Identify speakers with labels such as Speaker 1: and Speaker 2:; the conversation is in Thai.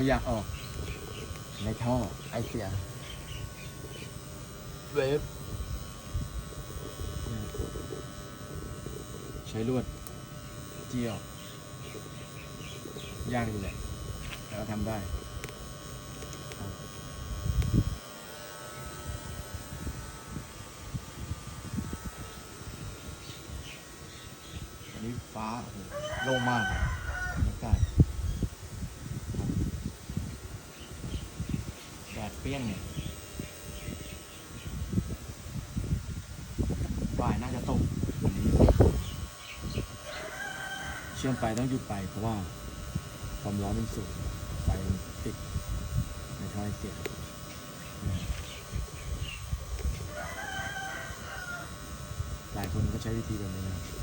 Speaker 1: ขยะออกในท่อไอเสียเวฟใช้ลวดเจียวยากอยู่แหละแต่ก็ทำได้ครับอันนี้ฟ้าโล่งมากบรรยากาศแดดเปรี้ยงเนี่ยบ่ายน่าจะตกวันนี้เชื่อมไปต้องหยุดไปเพราะว่าความร้อนมันสูงไฟมันติดในท่อไอเสียหลายคนก็ใช้วิธีแบบนี้นะครับ